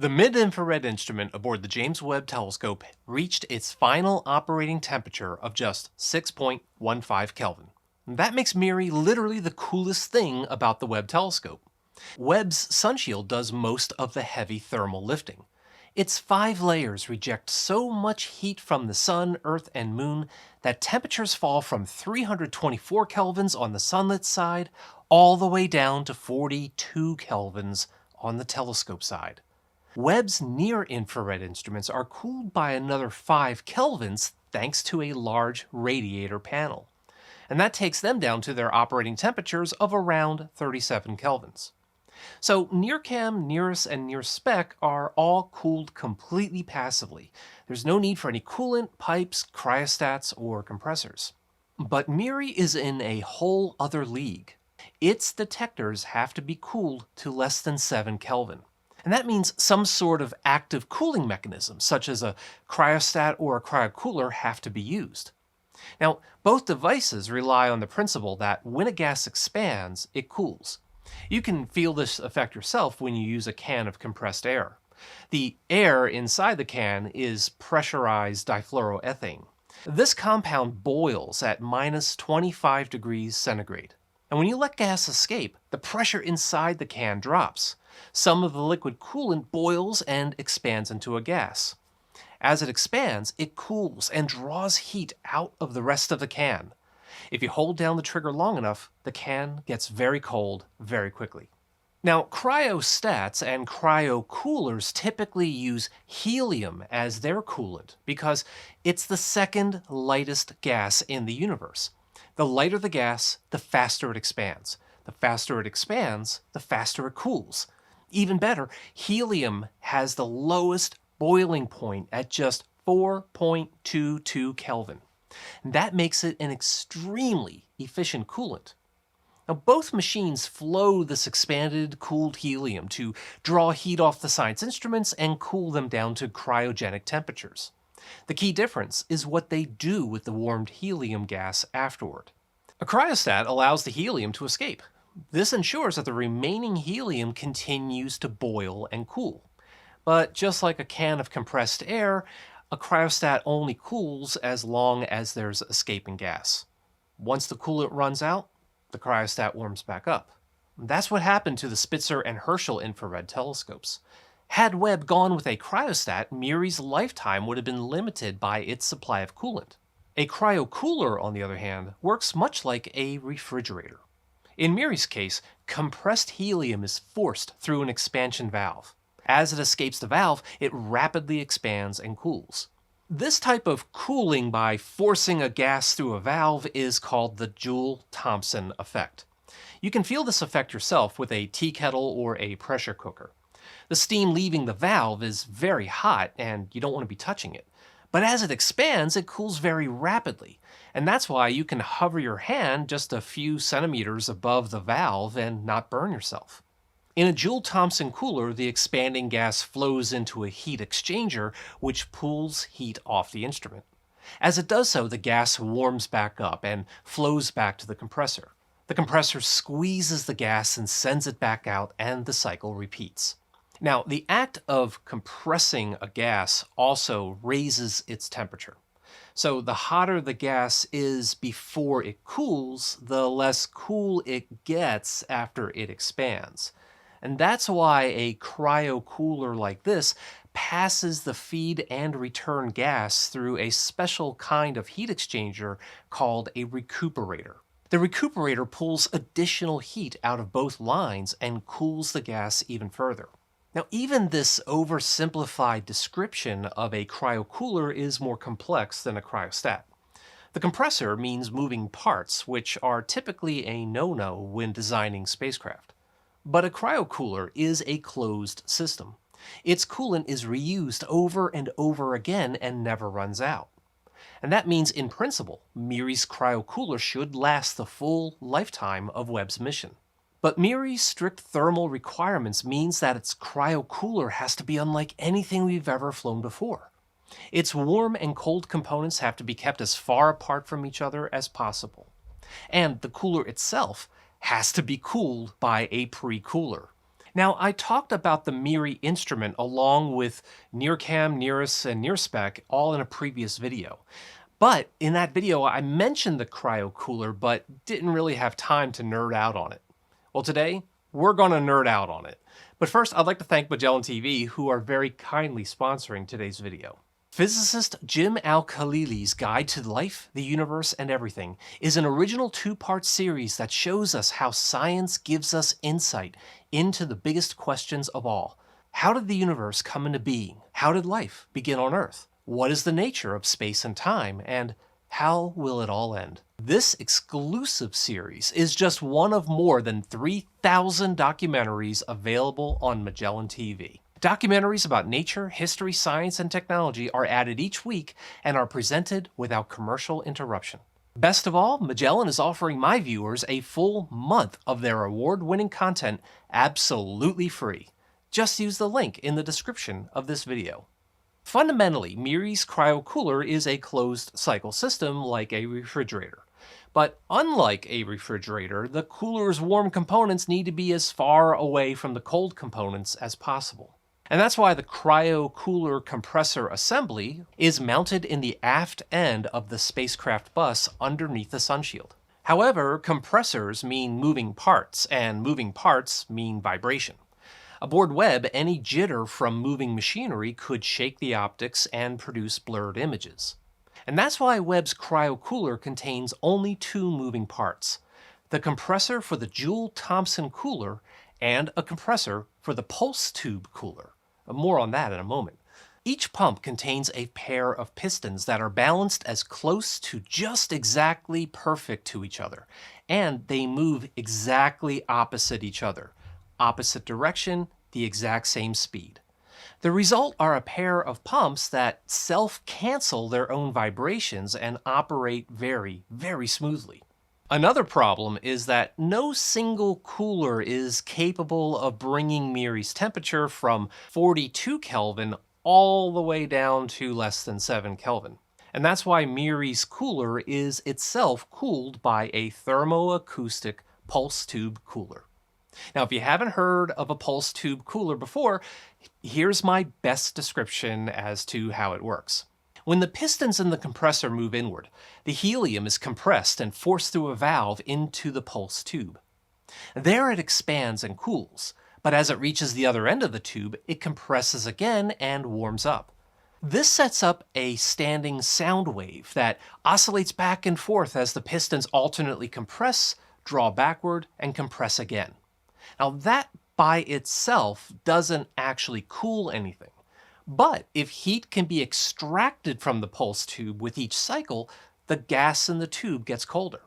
The mid-infrared instrument aboard the James Webb Telescope reached its final operating temperature of just 6.15 Kelvin. That makes MIRI literally the coolest thing about the Webb telescope. Webb's sunshield does most of the heavy thermal lifting. Its 5 layers reject so much heat from the sun, earth, and moon that temperatures fall from 324 kelvins on the sunlit side all the way down to 42 kelvins on the telescope side. Webb's near-infrared instruments are cooled by another 5 kelvins thanks to a large radiator panel, and that takes them down to their operating temperatures of around 37 kelvins. So NIRCam, NIRIS, and NIRSpec are all cooled completely passively. There's no need for any coolant, pipes, cryostats, or compressors. But MIRI is in a whole other league. Its detectors have to be cooled to less than 7 Kelvin. And that means some sort of active cooling mechanism, such as a cryostat or a cryocooler, have to be used. Now, both devices rely on the principle that when a gas expands, it cools. You can feel this effect yourself when you use a can of compressed air. The air inside the can is pressurized difluoroethane. This compound boils at minus 25 degrees centigrade. And when you let gas escape, the pressure inside the can drops. Some of the liquid coolant boils and expands into a gas. As it expands, it cools and draws heat out of the rest of the can. If you hold down the trigger long enough, the can gets very cold very quickly. Now, cryostats and cryocoolers typically use helium as their coolant because it's the second lightest gas in the universe. The lighter the gas, the faster it expands. The faster it expands, the faster it cools. Even better, helium has the lowest boiling point at just 4.22 Kelvin. That makes it an extremely efficient coolant. Now, both machines flow this expanded, cooled helium to draw heat off the science instruments and cool them down to cryogenic temperatures. The key difference is what they do with the warmed helium gas afterward. A cryostat allows the helium to escape. This ensures that the remaining helium continues to boil and cool. But just like a can of compressed air, a cryostat only cools as long as there's escaping gas. Once the coolant runs out, the cryostat warms back up. That's what happened to the Spitzer and Herschel infrared telescopes. Had Webb gone with a cryostat, MIRI's lifetime would have been limited by its supply of coolant. A cryocooler, on the other hand, works much like a refrigerator. In MIRI's case, compressed helium is forced through an expansion valve. As it escapes the valve, it rapidly expands and cools. This type of cooling by forcing a gas through a valve is called the Joule-Thomson effect. You can feel this effect yourself with a tea kettle or a pressure cooker. The steam leaving the valve is very hot and you don't want to be touching it. But as it expands, it cools very rapidly. And that's why you can hover your hand just a few centimeters above the valve and not burn yourself. In a Joule-Thomson cooler, the expanding gas flows into a heat exchanger, which pulls heat off the instrument. As it does so, the gas warms back up and flows back to the compressor. The compressor squeezes the gas and sends it back out, and the cycle repeats. Now, the act of compressing a gas also raises its temperature. So the hotter the gas is before it cools, the less cool it gets after it expands. And that's why a cryocooler like this passes the feed and return gas through a special kind of heat exchanger called a recuperator. The recuperator pulls additional heat out of both lines and cools the gas even further. Now, even this oversimplified description of a cryocooler is more complex than a cryostat. The compressor means moving parts, which are typically a no-no when designing spacecraft. But a cryocooler is a closed system. Its coolant is reused over and over again and never runs out. And that means, in principle, MIRI's cryocooler should last the full lifetime of Webb's mission. But MIRI's strict thermal requirements means that its cryocooler has to be unlike anything we've ever flown before. Its warm and cold components have to be kept as far apart from each other as possible. And the cooler itself has to be cooled by a pre-cooler. Now, I talked about the MIRI instrument along with NIRCam, NIRIS, and NIRSpec all in a previous video. But in that video, I mentioned the Cryocooler, but didn't really have time to nerd out on it. Well, today, we're going to nerd out on it. But first, I'd like to thank Magellan TV, who are very kindly sponsoring today's video. Physicist Jim Al-Khalili's Guide to Life, the Universe, and Everything is an original two-part series that shows us how science gives us insight into the biggest questions of all. How did the universe come into being? How did life begin on Earth? What is the nature of space and time? And how will it all end? This exclusive series is just one of more than 3,000 documentaries available on Magellan TV. Documentaries about nature, history, science, and technology are added each week and are presented without commercial interruption. Best of all, Magellan is offering my viewers a full month of their award-winning content absolutely free. Just use the link in the description of this video. Fundamentally, MIRI's Cryocooler is a closed-cycle system like a refrigerator. But unlike a refrigerator, the cooler's warm components need to be as far away from the cold components as possible. And that's why the Cryocooler compressor assembly is mounted in the aft end of the spacecraft bus underneath the sunshield. However, compressors mean moving parts, and moving parts mean vibration. Aboard Webb, any jitter from moving machinery could shake the optics and produce blurred images. And that's why Webb's Cryocooler contains only two moving parts: the compressor for the Joule-Thomson Cooler and a compressor for the pulse tube cooler. More on that in a moment. Each pump contains a pair of pistons that are balanced as close to just exactly perfect to each other, and they move exactly opposite each other. Opposite direction, the exact same speed. The result are a pair of pumps that self-cancel their own vibrations and operate very, very smoothly. Another problem is that no single cooler is capable of bringing MIRI's temperature from 42 Kelvin all the way down to less than 7 Kelvin. And that's why MIRI's cooler is itself cooled by a thermoacoustic pulse tube cooler. Now, if you haven't heard of a pulse tube cooler before, here's my best description as to how it works. When the pistons in the compressor move inward, the helium is compressed and forced through a valve into the pulse tube. There it expands and cools, but as it reaches the other end of the tube, it compresses again and warms up. This sets up a standing sound wave that oscillates back and forth as the pistons alternately compress, draw backward, and compress again. Now that by itself doesn't actually cool anything. But if heat can be extracted from the pulse tube with each cycle, the gas in the tube gets colder.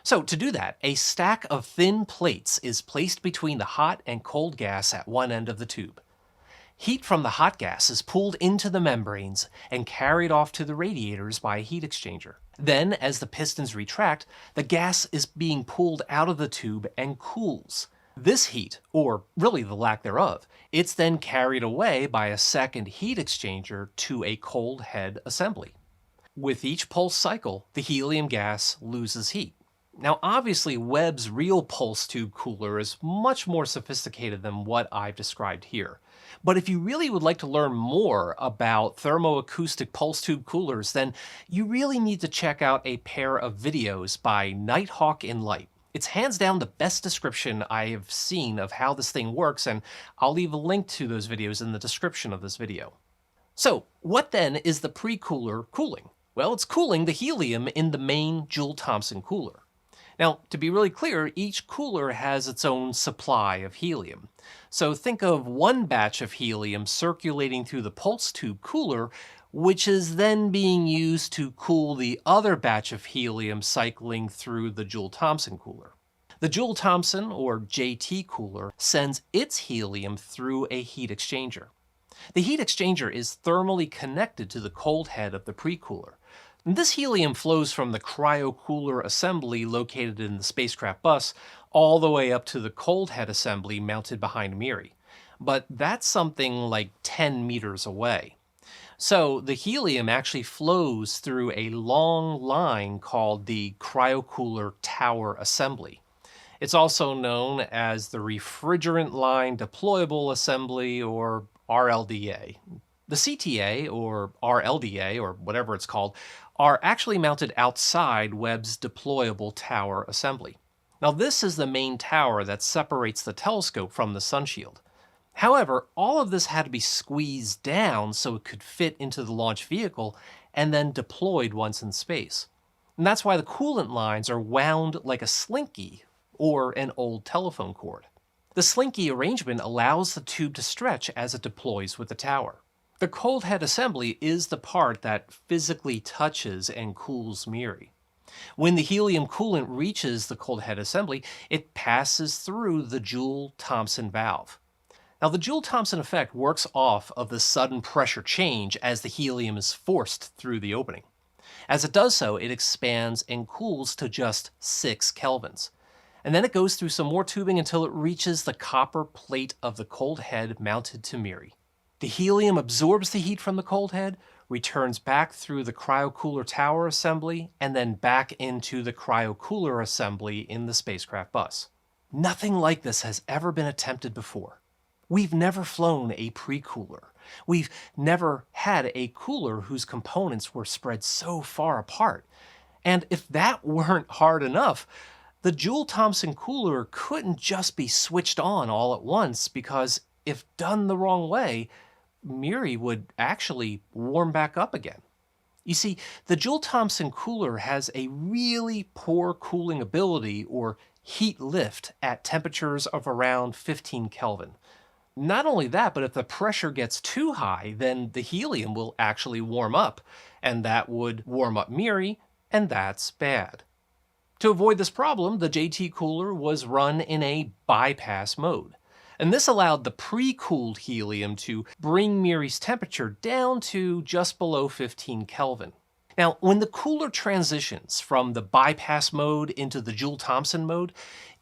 So to do that, a stack of thin plates is placed between the hot and cold gas at one end of the tube. Heat from the hot gas is pulled into the membranes and carried off to the radiators by a heat exchanger. Then, as the pistons retract, the gas is being pulled out of the tube and cools. This heat, or really the lack thereof, it's then carried away by a second heat exchanger to a cold head assembly. With each pulse cycle, the helium gas loses heat. Now obviously Webb's real pulse tube cooler is much more sophisticated than what I've described here. But if you really would like to learn more about thermoacoustic pulse tube coolers, then you really need to check out a pair of videos by Nighthawk in Light. It's hands down the best description I have seen of how this thing works, and I'll leave a link to those videos in the description of this video. So, what then is the pre-cooler cooling? Well, it's cooling the helium in the main Joule-Thomson cooler. Now, to be really clear, each cooler has its own supply of helium. So think of one batch of helium circulating through the pulse tube cooler, which is then being used to cool the other batch of helium cycling through the Joule-Thomson cooler. The Joule-Thomson, or JT cooler, sends its helium through a heat exchanger. The heat exchanger is thermally connected to the cold head of the pre-cooler. This helium flows from the Cryocooler assembly located in the spacecraft bus all the way up to the cold head assembly mounted behind MIRI. But that's something like 10 meters away. So the helium actually flows through a long line called the Cryocooler Tower Assembly. It's also known as the Refrigerant Line Deployable Assembly, or RLDA. The CTA, or RLDA, or whatever it's called, are actually mounted outside Webb's deployable tower assembly. Now, this is the main tower that separates the telescope from the sunshield. However, all of this had to be squeezed down so it could fit into the launch vehicle and then deployed once in space. And that's why the coolant lines are wound like a slinky or an old telephone cord. The slinky arrangement allows the tube to stretch as it deploys with the tower. The cold head assembly is the part that physically touches and cools MIRI. When the helium coolant reaches the cold head assembly, it passes through the Joule-Thomson valve. Now, the Joule-Thomson effect works off of the sudden pressure change as the helium is forced through the opening. As it does so, it expands and cools to just 6 kelvins. And then it goes through some more tubing until it reaches the copper plate of the cold head mounted to MIRI. The helium absorbs the heat from the cold head, returns back through the Cryocooler tower assembly, and then back into the Cryocooler assembly in the spacecraft bus. Nothing like this has ever been attempted before. We've never flown a pre-cooler. We've never had a cooler whose components were spread so far apart. And if that weren't hard enough, the Joule-Thomson Cooler couldn't just be switched on all at once, because if done the wrong way, MIRI would actually warm back up again. You see, the Joule-Thomson Cooler has a really poor cooling ability, or heat lift, at temperatures of around 15 Kelvin. Not only that, but if the pressure gets too high, then the helium will actually warm up, and that would warm up MIRI, and that's bad. To avoid this problem, the JT cooler was run in a bypass mode. And this allowed the pre-cooled helium to bring MIRI's temperature down to just below 15 Kelvin. Now, when the cooler transitions from the bypass mode into the Joule-Thomson mode,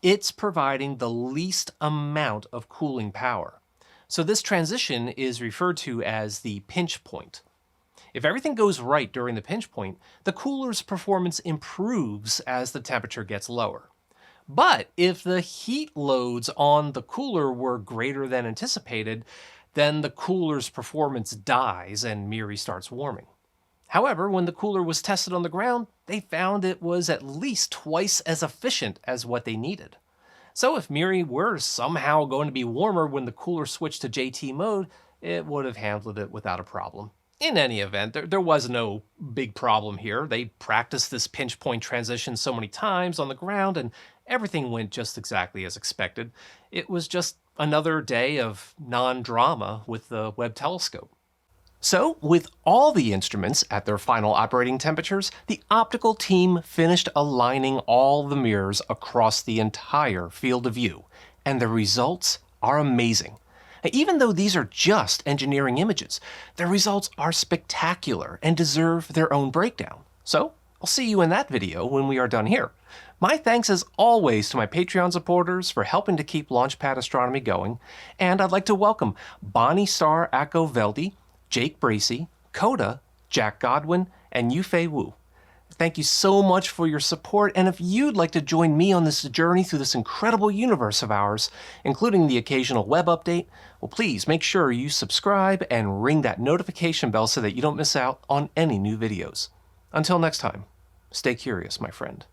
it's providing the least amount of cooling power. So this transition is referred to as the pinch point. If everything goes right during the pinch point, the cooler's performance improves as the temperature gets lower. But if the heat loads on the cooler were greater than anticipated, then the cooler's performance dies and MIRI starts warming. However, when the cooler was tested on the ground, they found it was at least twice as efficient as what they needed. So if MIRI were somehow going to be warmer when the cooler switched to JT mode, it would have handled it without a problem. In any event, there was no big problem here. They practiced this pinch point transition so many times on the ground, and everything went just exactly as expected. It was just another day of non-drama with the Webb telescope. So, with all the instruments at their final operating temperatures, the optical team finished aligning all the mirrors across the entire field of view, and the results are amazing. Even though these are just engineering images, the results are spectacular and deserve their own breakdown. So, I'll see you in that video when we are done here. My thanks as always to my Patreon supporters for helping to keep Launchpad Astronomy going, and I'd like to welcome Bonnie Star Akko Veldi, Jake Bracey, Coda, Jack Godwin, and Yufei Wu. Thank you so much for your support, and if you'd like to join me on this journey through this incredible universe of ours, including the occasional web update, well, please make sure you subscribe and ring that notification bell so that you don't miss out on any new videos. Until next time, stay curious, my friend.